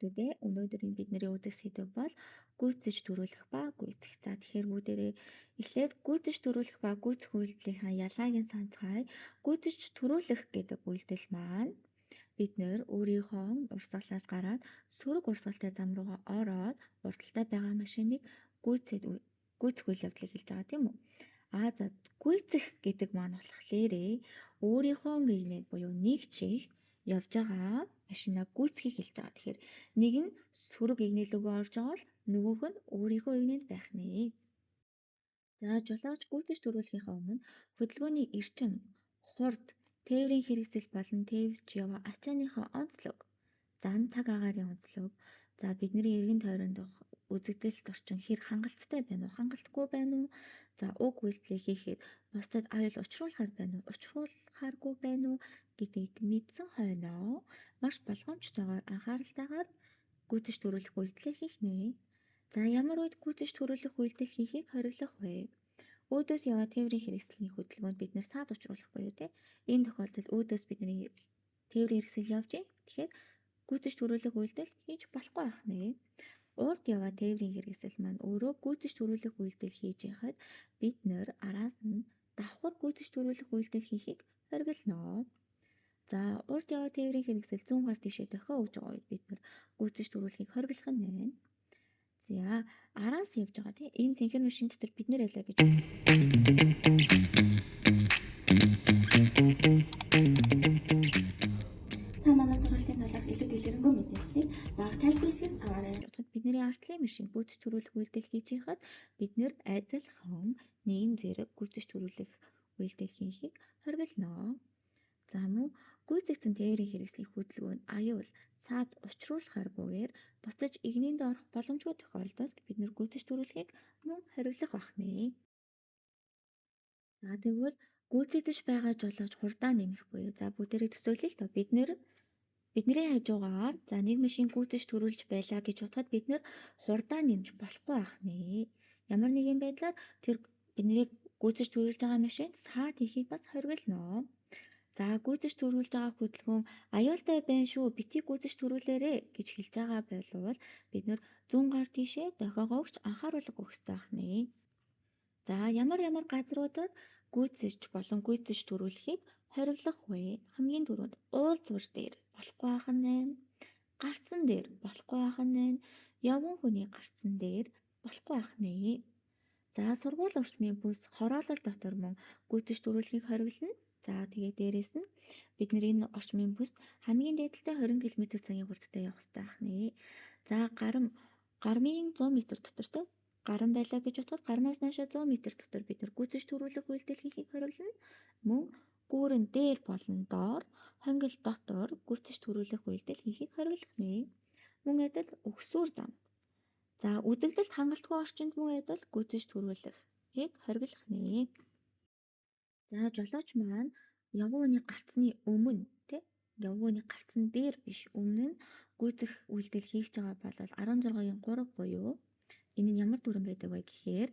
хүүхдүүдээ өнөөдрийн бидний үзэх сэдэв бол гүйцэж төрүүлэх ба гүйцэх. За тэгэхээр бүгдээрээ эхлээд гүйцэж төрүүлэх ба гүйцэх үйлдэлийн ялгааг нь санацгаая. Гүйцэж төрүүлэх гэдэг үйлдэл маань бид нэр өөрийнхөө урсгалаас гараад сөрөг урсгалтай зам руугаа ороод урталтай байгаа машиныг гүйцэх үйл явдлыг хэлж байгаа тийм үү? За гүйцэх гэдэг маань болохоор өөрийнхөө игнэд буюу нэг чигт явж байгаа машинаа гүйцэхийг хэлж байгаа. Тэгэхээр нэг нь сөрөг игнэл рүүгээ орж байгаа бол нөгөөх нь өөрийнхөө игнэд байх нэ. За жолооч гүйцэж төрүүлэхийнхээ өмнө хөдөлгөөний эрчим, хурд, тээврийн хэрэгсэл болон тээврч яваа ачааныхаа онцлог, зам цаг агаарын онцлог, за бидний эргэн тойронд үзэгдэлт орчин хэр хангалттай байна уу, хангалтгүй байна уу, за уг үйлдэлийг хийхэд бусдад аюул учруулахаар байна уу, учруулахааргүй байна уу гэдгийг мэдсэн хойноо маш болгоомжтойгоор анхааралтайгаар гүйцэж төрүүлэх үйлдэлийг хийх нэ. За ямар үед гүйцэж төрүүлэх үйлдэл хийхийг хориглох вэ? Өөдөөс яваа тээврийн хэрэгслийн хөдөлгөөнд бид нэр саад учруулах буюу энэ тохиолдолд өөдөөс бидний тээврийн хэрэгсэл явж байна. Тэгэхээр гүйцэж төрүүлэх үйлдэл хийж болохгүй байх нэ. Урд яваа тээврийн хэрэгсэл маань өөрөө гүйцэж төрүүлэх үйлдэл хийж байхад бид нэр араас нь давхар гүйцэж төрүүлэх үйлдэл хийхийг хориглоно. За урд яваа тээврийн хэрэгсэл 100 гаар тийшээ дохио өгж байгаа үед бид нэр гүйцэж төрүүлэхийг хориглох нь байна. За араас явж байгаа тийм энэ цэнхэр машин дотор бид нэр ялаа гэж та манай сургалтын талаарх илүү дэлгэрэнгүй мэдээллийг дарга тайлбар хэсгээс аваарай. Бидний артлын машин гүйцэж төрүүлэх үйлдэл хийж байхад бид нэр адилхан нэгэн зэрэг гүйцэж төрүүлэх үйлдэл хийхийг хориглоно. За мөн гүйцэгдсэн тээврийн хэрэгслийн хөдөлгөөнд аюул, саад учруулахааргүйгээр буцаж игнэнд орох боломжгүй тохиолдолд бид нэр гүйцэж төрүүлэхийг мөн хориглох байх нэ. За тэгвэл гүйцэгдэж байгаа жолооч хурдаа нэмэх буюу за бүгдээрээ төсөөлье л доо бидний хажуугаар за нэг машин гүйцэж төрүүлж байлаа гэж бодоход бид нэр хурдаа нэмж болохгүй байх нэ. Ямар нэгэн байдлаар тэр бидний гүйцэж төрүүлж байгаа машин саад хийхийг бас хориглоно. За гүйцэж төрүүлж байгаа хөдөлгөөн аюултай байна шүү, битгий гүйцэж төрүүлээрэ гэж хэлж байгаа бол бид нэр 100 гаар тийшээ дохиогоо өгч анхааруулга өгөх хэрэгтэй байх нэ. За ямар газруудад гүйцэж болон гүйцэж төрүүлэхийг хориглох вэ? Хамгийн түрүүнд уулзвар дээр болохгүй байх нь байна. Гарцсан дээр болохгүй байх нь байна. Явган хүний гарцсан дээр болохгүй байх нэ. За сургууль орчмын бүс хороолол дотор мөн гүйцэж төрүүлэхийг хориглоно. За тэгээ дээрээс нь бид нэр энэ орчмын бүст хамгийн дээдэлтэй 20 км/цагийн хурдтай явах хэрэгтэй байх нэ. За гармын 100 м дотор гарам байлаа гэж бодоход гармаас наашаа 100 м дотор бид нэр гүйцэж төрүүлэх үйлдэл хийхийг хориглоно. Мөн гүүрэн дээр болон доор хонгил дотор гүйцэж төрүүлэх үйлдэл хийхийг хориглох нэ. Мөн адил өгсүүр зам. За үзэгдэлт хангалтгүй орчинд мөн адил гүйцэж төрүүлэхийг хориглох нэ. За жолооч маань явган хүний гарцны өмнө явган хүний гарцсан дээр биш өмнө нь гүйцэх үйлдэл хийж байгаа бол 16-гийн 3 буюу энэ нь ямар дүрэн байдаг вэ гэхээр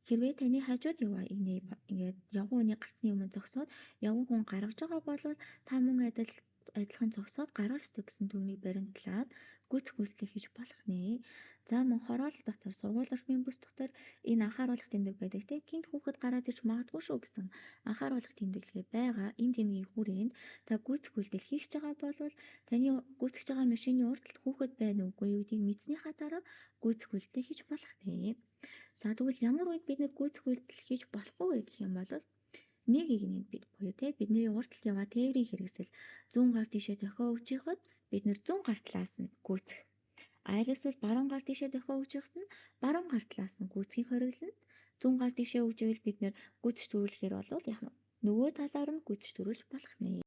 хэрвээ таны хажууд яваа ингээд явган хүний гарцны өмнө зогсоод явган хүн гаргаж байгаа бол та мөн адилхан зогсоод гаргах ёстой гэсэн түүнийг баримтлаад гүйцэх үйлдэл хийж болох нэ. За мөн хороолол дотор сургууль орчмын бүс дотор энэ анхааруулах тэмдэг байдаг тийм гинт хүүхэд гараад ирж магадгүй шүү гэсэн анхааруулах тэмдэглэгээ байгаа. Энэ тэмдгийн хүрээнд та гүйцэх үйлдэл хийж байгаа бол таны гүйцэж байгаа машины урталт хүүхэд байна уугүй юу гэдгийг мэдснийхаа дараа гүйцэх үйлдэл хийж болох нэ. За тэгвэл ямар үед бид нэр гүйцэх үйлдэл хийж болохгүй вэ гэх юм бол нэг игнэнд буюу бидний урталт яваа тээврийн хэрэгсэл 100 гаар тийшээ дохио өгж байхад бид нэр 100 гаар талаас нь гүйцэх. Аль эсвэл баруун гар тийшээ дохио өгж байхад нь баруун гар талаас нь гүйцэхийг хориглоно. 100 гаар тийшээ өгж байвал бид нэр гүйцэж төрүүлэхээр бол нөгөө талаар нь гүйцэж төрүүлж болох нэ.